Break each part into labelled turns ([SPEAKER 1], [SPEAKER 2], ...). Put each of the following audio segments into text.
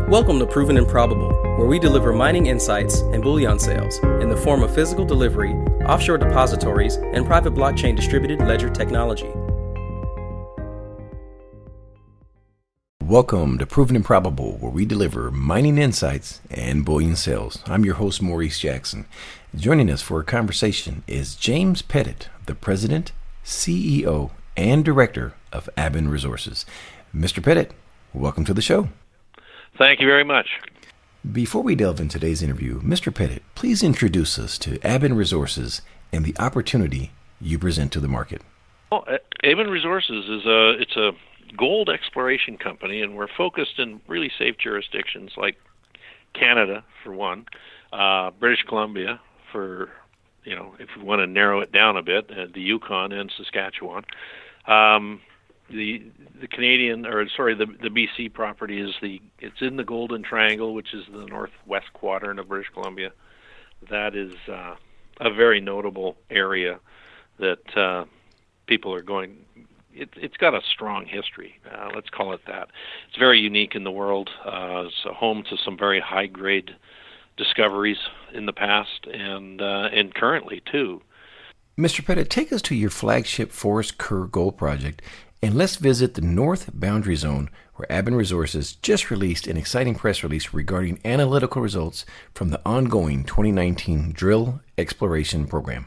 [SPEAKER 1] Welcome to Proven and Probable, where we deliver mining insights and bullion sales in the form of physical delivery, offshore depositories, and private blockchain distributed ledger technology.
[SPEAKER 2] Welcome to Proven and Probable, where we deliver mining insights and bullion sales. I'm your host, Maurice Jackson. Joining us for a conversation is James Pettit, the President, CEO, and Director of Aben Resources. Mr. Pettit, welcome to the show.
[SPEAKER 3] Thank you very much.
[SPEAKER 2] Before we delve into today's interview, Mr. Pettit, please introduce us to Aben Resources and the opportunity you present to the market.
[SPEAKER 3] Well, Aben Resources is a gold exploration company, and we're focused in really safe jurisdictions like Canada, for one, British Columbia, for, if we want to narrow it down a bit, the Yukon and Saskatchewan. The Canadian, the BC property it's in the Golden Triangle, which is the northwest quadrant of British Columbia. That is a very notable area that people are going. It's got a strong history. Let's call it that. It's very unique in the world. It's a home to some very high-grade discoveries in the past and currently too.
[SPEAKER 2] Mr. Pettit, take us to your flagship Forrest Kerr Gold Project, and let's visit the North Boundary Zone, where Aben Resources just released an exciting press release regarding analytical results from the ongoing 2019 drill exploration program.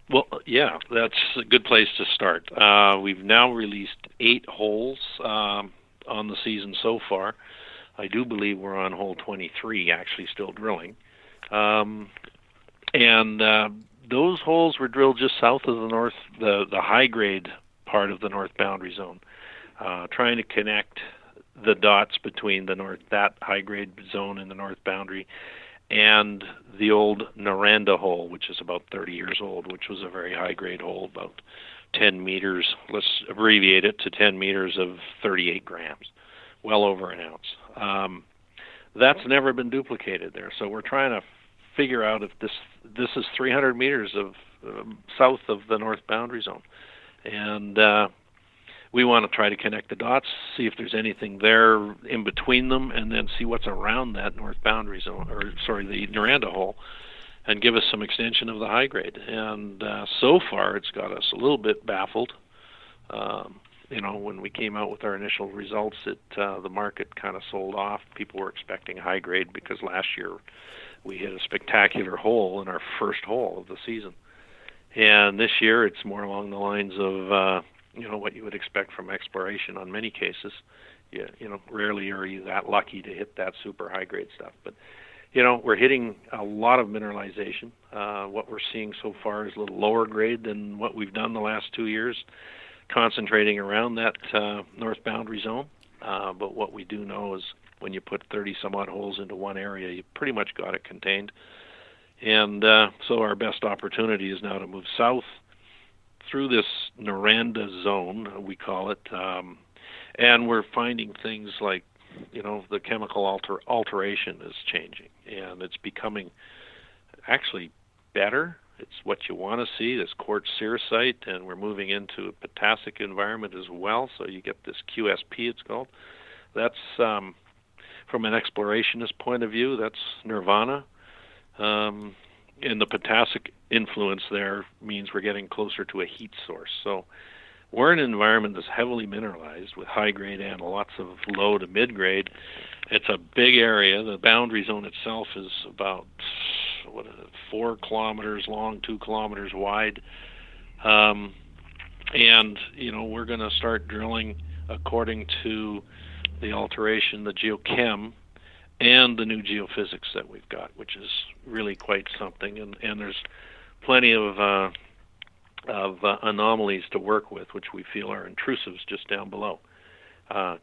[SPEAKER 3] Well, yeah, that's a good place to start. We've now released 8 holes on the season so far. I do believe we're on hole 23, actually still drilling. Those holes were drilled just south of the high-grade part of the North Boundary Zone, trying to connect the dots between that high-grade zone in the North Boundary and the old Noranda hole, which is about 30 years old, which was a very high-grade hole, about 10 meters. Let's abbreviate it to 10 meters of 38 grams, well over an ounce. That's never been duplicated there, so we're trying to figure out if this is 300 meters of south of the North Boundary Zone. And we want to try to connect the dots, see if there's anything there in between them, and then see what's around that North Boundary Zone, the Noranda hole, and give us some extension of the high grade. And so far, it's got us a little bit baffled. When we came out with our initial results, the market kind of sold off. People were expecting high grade because last year we hit a spectacular hole in our first hole of the season. And this year, it's more along the lines of, what you would expect from exploration on many cases. Rarely are you that lucky to hit that super high-grade stuff. But, we're hitting a lot of mineralization. What we're seeing so far is a little lower grade than what we've done the last 2 years, concentrating around that North Boundary Zone. But what we do know is when you put 30-some-odd holes into one area, you pretty much got it contained. And so our best opportunity is now to move south through this Noranda zone, we call it, and we're finding things like, the chemical alteration is changing, and it's becoming actually better. It's what you want to see, this quartz cerussite, and we're moving into a potassic environment as well, so you get this QSP, it's called. That's, from an explorationist point of view, that's nirvana. And the potassic influence there means we're getting closer to a heat source. So we're in an environment that's heavily mineralized with high grade and lots of low to mid grade. It's a big area. The boundary zone itself is about 4 kilometers long, 2 kilometers wide. And we're going to start drilling according to the alteration, the geochem, and the new geophysics that we've got, which is really quite something. And there's plenty of anomalies to work with, which we feel are intrusives just down below.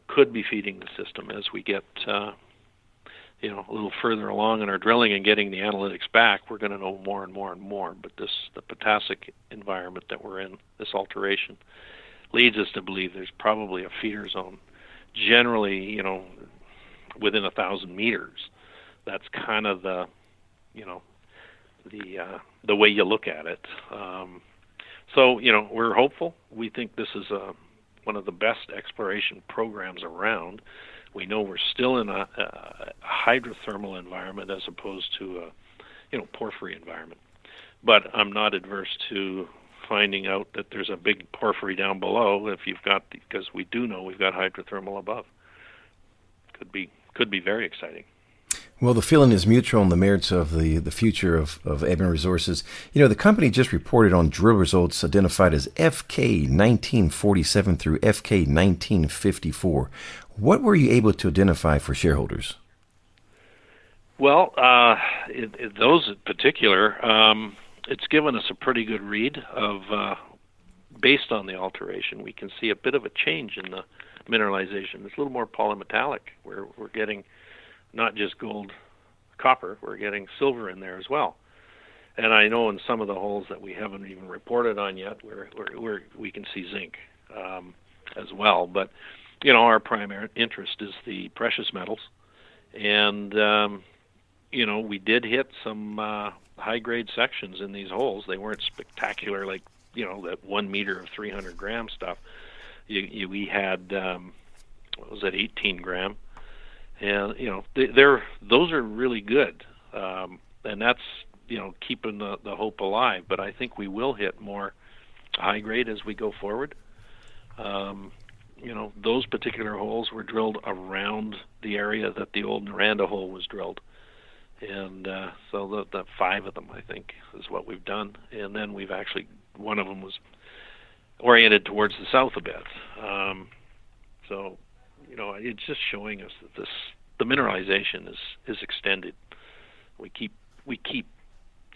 [SPEAKER 3] Could be feeding the system as we get a little further along in our drilling and getting the analytics back. We're going to know more and more and more. But the potassic environment that we're in, this alteration, leads us to believe there's probably a feeder zone. Generally, within 1,000 meters. That's kind of the way you look at it. So we're hopeful. We think this is one of the best exploration programs around. We know we're still in a hydrothermal environment as opposed to a porphyry environment. But I'm not adverse to finding out that there's a big porphyry down below because we do know we've got hydrothermal above. Could be very exciting.
[SPEAKER 2] Well, the feeling is mutual on the merits of the future of Aben Resources. The company just reported on drill results identified as FK 1947 through FK 1954. What were you able to identify for shareholders?
[SPEAKER 3] Well, those in particular, it's given us a pretty good read of, based on the alteration, we can see a bit of a change in the mineralization. It's a little more polymetallic. We're getting not just gold, copper, we're getting silver in there as well. And I know in some of the holes that we haven't even reported on yet, we can see zinc as well. But, our primary interest is the precious metals. And, we did hit some high-grade sections in these holes. They weren't spectacular like, that 1 meter of 300-gram stuff. We had, 18 gram. And those are really good, and that's keeping the hope alive. But I think we will hit more high grade as we go forward. Those particular holes were drilled around the area that the old Noranda hole was drilled, and so the 5 of them I think is what we've done. And then we've actually one of them was oriented towards the south a bit. So. It's just showing us that the mineralization is extended. We keep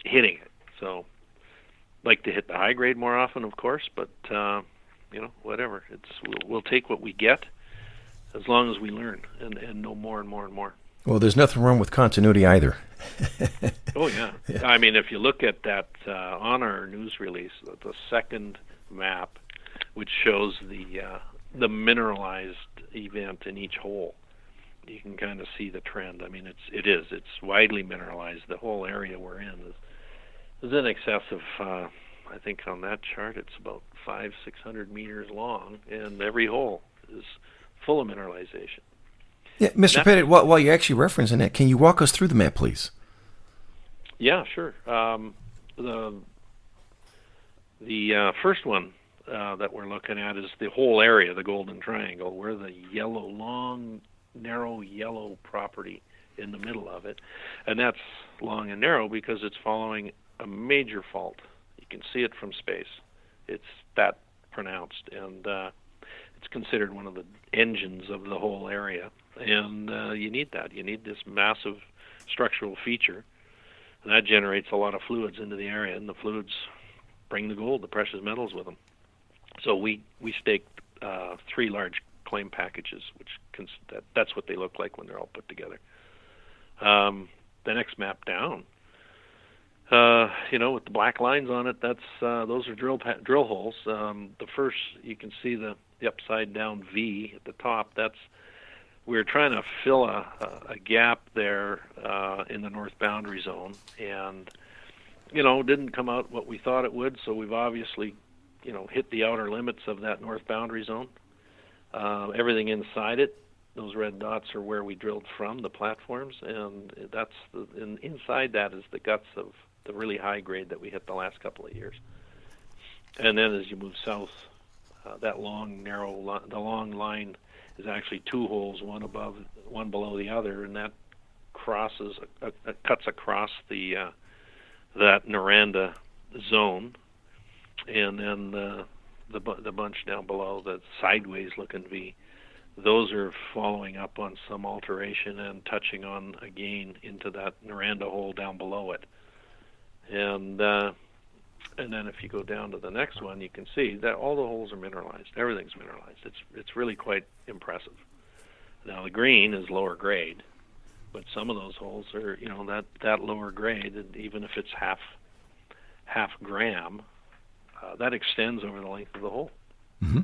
[SPEAKER 3] hitting it. So, like to hit the high grade more often, of course, but whatever. We'll take what we get as long as we learn and know more and more and more.
[SPEAKER 2] Well, there's nothing wrong with continuity either.
[SPEAKER 3] Oh yeah. I mean, if you look at that on our news release, the second map, which shows the mineralized event in each hole, you can kind of see the trend. I mean, it's widely mineralized. The whole area we're in is in excess of, I think on that chart, it's about 500-600 meters long, and every hole is full of mineralization.
[SPEAKER 2] Yeah, Mr. Pettit, while you're actually referencing that, can you walk us through the map, please? Yeah,
[SPEAKER 3] sure. The first one that we're looking at is the whole area, the Golden Triangle. We're the yellow, long, narrow yellow property in the middle of it. And that's long and narrow because it's following a major fault. You can see it from space. It's that pronounced, and it's considered one of the engines of the whole area. And you need that. You need this massive structural feature, and that generates a lot of fluids into the area, and the fluids bring the gold, the precious metals with them. So we staked 3 large claim packages, which that's what they look like when they're all put together. The next map down, with the black lines on it, those are drill holes. The first, you can see the upside down V at the top. We're trying to fill a gap there in the north boundary zone, and didn't come out what we thought it would. So we've obviously hit the outer limits of that north boundary zone. Everything inside it, those red dots are where we drilled from, the platforms, and inside that is the guts of the really high grade that we hit the last couple of years. And then as you move south, that long, the long line is actually 2 holes, one below the other, and that cuts across that Noranda zone. And then the bunch down below, the sideways looking V, those are following up on some alteration and touching on again into that Noranda hole down below it. And then if you go down to the next one, you can see that all the holes are mineralized. Everything's mineralized. It's really quite impressive. Now the green is lower grade, but some of those holes are that lower grade, and even if it's half gram. That extends over the length of the hole.
[SPEAKER 2] Mm-hmm.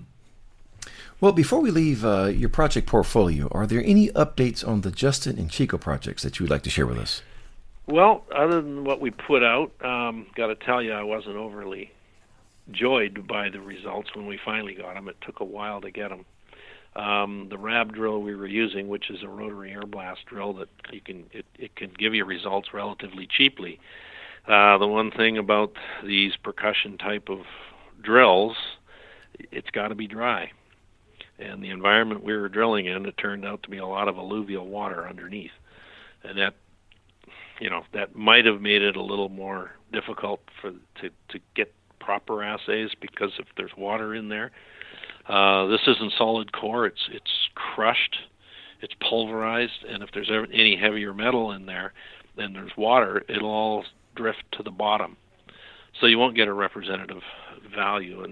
[SPEAKER 2] Well, before we leave your project portfolio, are there any updates on the Justin and Chico projects that you would like to share with us?
[SPEAKER 3] Well, other than what we put out, got to tell you, I wasn't overly joyed by the results when we finally got them. It took a while to get them. The RAB drill we were using, which is a rotary air blast drill that it can give you results relatively cheaply. The one thing about these percussion type of drills, it's got to be dry. And the environment we were drilling in, it turned out to be a lot of alluvial water underneath. And that might have made it a little more difficult to get proper assays, because if there's water in there, this isn't solid core, it's crushed, it's pulverized, and if there's any heavier metal in there, then there's water, it'll all drift to the bottom. So you won't get a representative value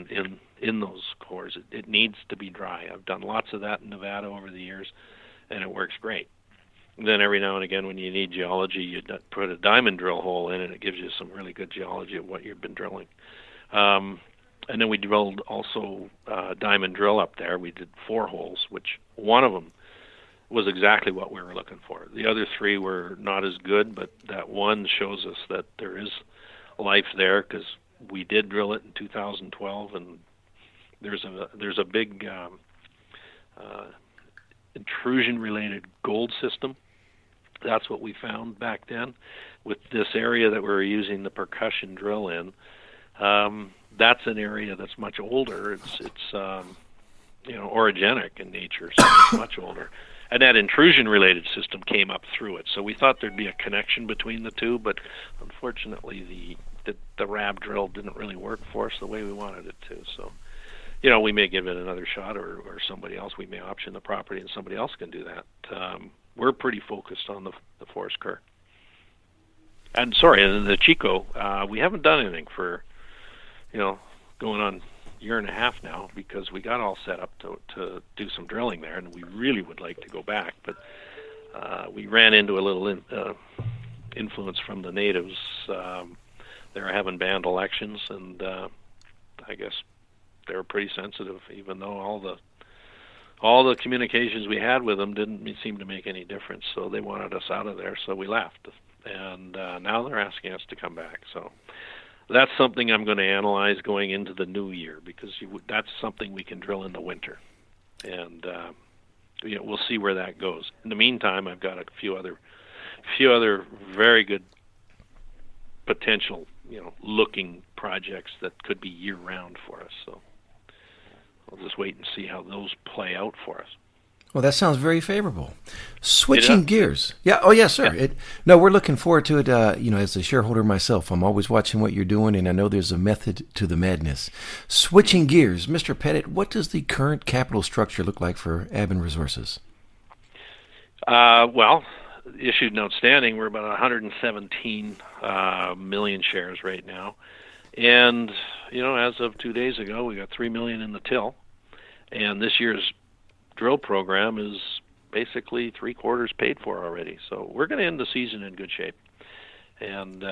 [SPEAKER 3] in those cores. It needs to be dry. I've done lots of that in Nevada over the years, and it works great. Then every now and again, when you need geology, you put a diamond drill hole in, and it gives you some really good geology of what you've been drilling. And then we drilled also diamond drill up there. We did 4 holes, which one of them was exactly what we were looking for. The other 3 were not as good, but that one shows us that there is life there, because we did drill it in 2012, and there's a big intrusion-related gold system. That's what we found back then. With this area that we were using the percussion drill in, that's an area that's much older. It's orogenic in nature, so it's much older. And that intrusion-related system came up through it. So we thought there'd be a connection between the two, but unfortunately the RAB drill didn't really work for us the way we wanted it to. So, we may give it another shot, or somebody else. We may option the property, and somebody else can do that. We're pretty focused on the Forrest Kerr. And the Chico, we haven't done anything for, going on a year and a half now, because we got all set up to do some drilling there, and we really would like to go back. But we ran into a little influence from the natives. They were having banned elections, and I guess they were pretty sensitive, even though all the communications we had with them didn't seem to make any difference. So they wanted us out of there, so we left. And now they're asking us to come back. So that's something I'm going to analyze going into the new year, because that's something we can drill in the winter. And we'll see where that goes. In the meantime, I've got a few other very good potential, looking projects that could be year-round for us. So we'll just wait and see how those play out for us.
[SPEAKER 2] Well, that sounds very favorable. Switching gears. Yeah. Oh, yes, sir. Yeah. We're looking forward to it. As a shareholder myself, I'm always watching what you're doing, and I know there's a method to the madness. Switching gears. Mr. Pettit, what does the current capital structure look like for Aben Resources?
[SPEAKER 3] Issued and outstanding, we're about 117 million shares right now. And, as of 2 days ago, we got 3 million in the till. And this year's drill program is basically 3/4 paid for already. So we're going to end the season in good shape. And,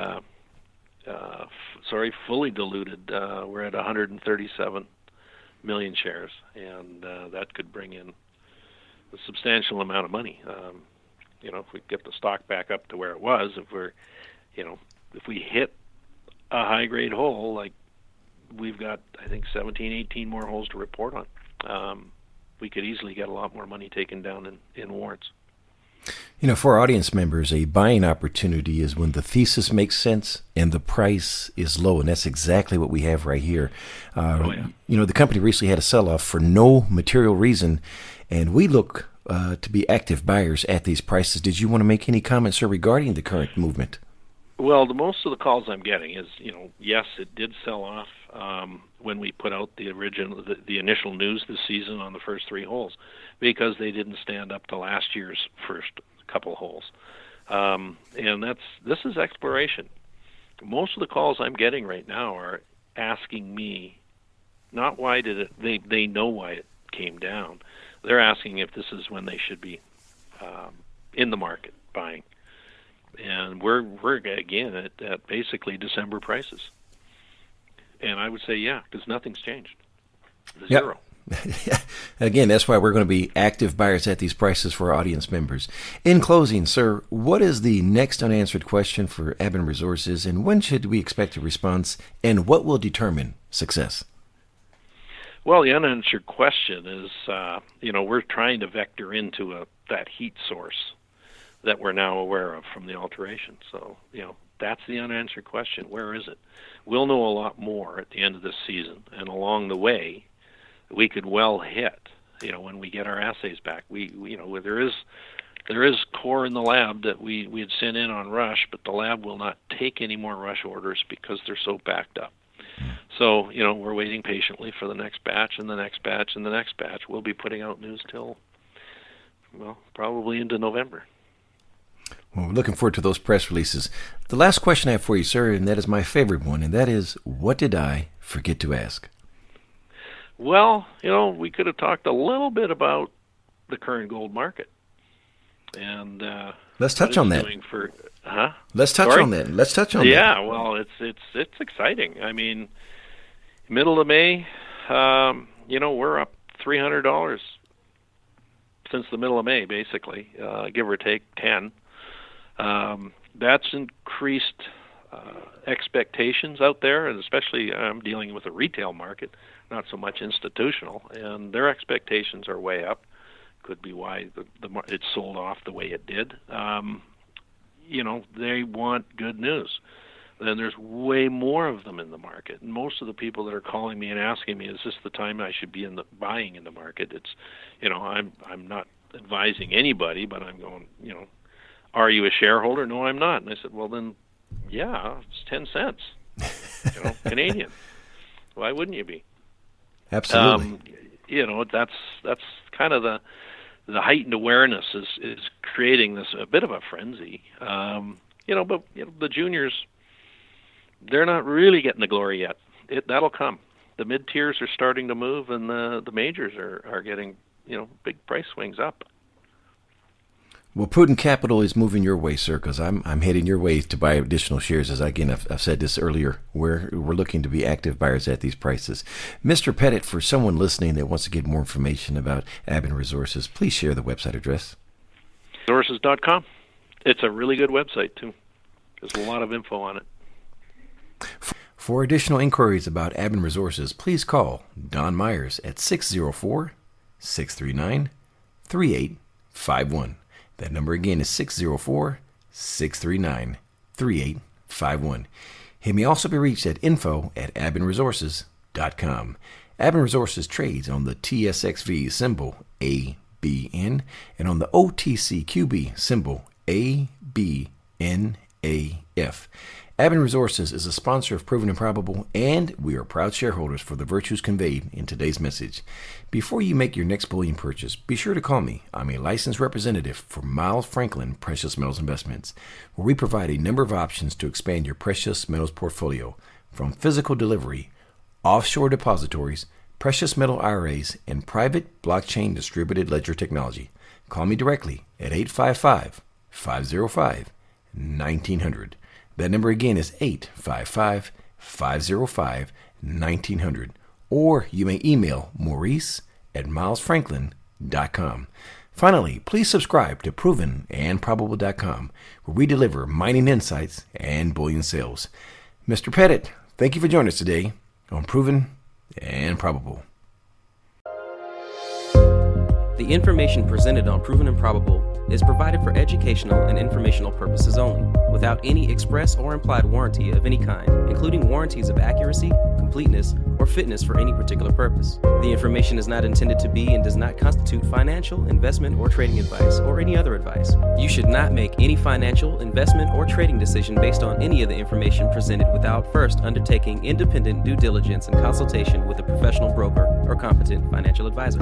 [SPEAKER 3] fully diluted, we're at 137 million shares. And that could bring in a substantial amount of money. If we get the stock back up to where it was, if we hit a high-grade hole, like we've got, I think, 17, 18 more holes to report on, we could easily get a lot more money taken down in warrants.
[SPEAKER 2] For our audience members, a buying opportunity is when the thesis makes sense and the price is low, and that's exactly what we have right here. The company recently had a sell-off for no material reason, and we look to be active buyers at these prices. Did you want to make any comments, sir, regarding the current movement?
[SPEAKER 3] Well, most of the calls I'm getting is, yes, it did sell off when we put out the initial news this season on the first 3 holes, because they didn't stand up to last year's first couple holes. And this is exploration. Most of the calls I'm getting right now are asking me, not why did it, they know why it came down. They're asking if this is when they should be in the market buying. And we're again at basically December prices. And I would say, yeah, because nothing's changed. Zero.
[SPEAKER 2] Again, that's why we're going to be active buyers at these prices for our audience members. In closing, sir, what is the next unanswered question for Aben Resources, and when should we expect a response, and what will determine success?
[SPEAKER 3] Well, the unanswered question is, we're trying to vector into that heat source that we're now aware of from the alteration. So, that's the unanswered question. Where is it? We'll know a lot more at the end of this season, and along the way, we could well hit, when we get our assays back. There is core in the lab that we had sent in on rush, but the lab will not take any more rush orders because they're so backed up. So, we're waiting patiently for the next batch and the next batch and the next batch. We'll be putting out news till, probably into November.
[SPEAKER 2] Well, we're looking forward to those press releases. The last question I have for you, sir, and that is my favorite one, and that is, what did I forget to ask?
[SPEAKER 3] Well, we could have talked a little bit about the current gold market. And
[SPEAKER 2] let's touch on that. Let's touch on that.
[SPEAKER 3] Yeah, well, it's exciting. I mean, middle of May, we're up $300 since the middle of May, basically, give or take 10. That's increased expectations out there, and especially I'm dealing with a retail market, not so much institutional, and their expectations are way up. Could be why it sold off the way it did. They want good news. Then there's way more of them in the market. And most of the people that are calling me and asking me, is this the time I should be buying in the market? It's, I'm not advising anybody, but I'm going, are you a shareholder? No, I'm not. And I said, well, then, yeah, it's 10 cents, Canadian. Why wouldn't you be?
[SPEAKER 2] Absolutely.
[SPEAKER 3] That's kind of the heightened awareness is creating this a bit of a frenzy. But the juniors, they're not really getting the glory yet. That'll come. The mid tiers are starting to move, and the majors are getting big price swings up.
[SPEAKER 2] Well, Prudent Capital is moving your way, sir, because I'm heading your way to buy additional shares. As I've said this earlier, we're looking to be active buyers at these prices. Mr. Pettit, for someone listening that wants to get more information about Aben Resources, please share the website address.
[SPEAKER 3] Resources.com. It's a really good website, too. There's a lot of info on it.
[SPEAKER 2] For additional inquiries about Aben Resources, please call Don Myers at 604-639-3851. That number again is 604-639-3851. He may also be reached at info@abenresources.com. Aben Resources trades on the TSX.V symbol ABN and on the OTCQB symbol ABNAF. Aben Resources is a sponsor of Proven and Probable, and we are proud shareholders for the virtues conveyed in today's message. Before you make your next bullion purchase, be sure to call me. I'm a licensed representative for Miles Franklin Precious Metals Investments, where we provide a number of options to expand your precious metals portfolio, from physical delivery, offshore depositories, precious metal IRAs, and private blockchain distributed ledger technology. Call me directly at 855-505-1900. That number again is 855-505-1900. Or you may email Maurice at milesfranklin.com. Finally, please subscribe to provenandprobable.com, where we deliver mining insights and bullion sales. Mr. Pettit, thank you for joining us today on Proven and Probable.
[SPEAKER 1] The information presented on Proven and Probable is provided for educational and informational purposes only, without any express or implied warranty of any kind, including warranties of accuracy, completeness, or fitness for any particular purpose. The information is not intended to be and does not constitute financial, investment, or trading advice, or any other advice. You should not make any financial, investment, or trading decision based on any of the information presented without first undertaking independent due diligence and consultation with a professional broker or competent financial advisor.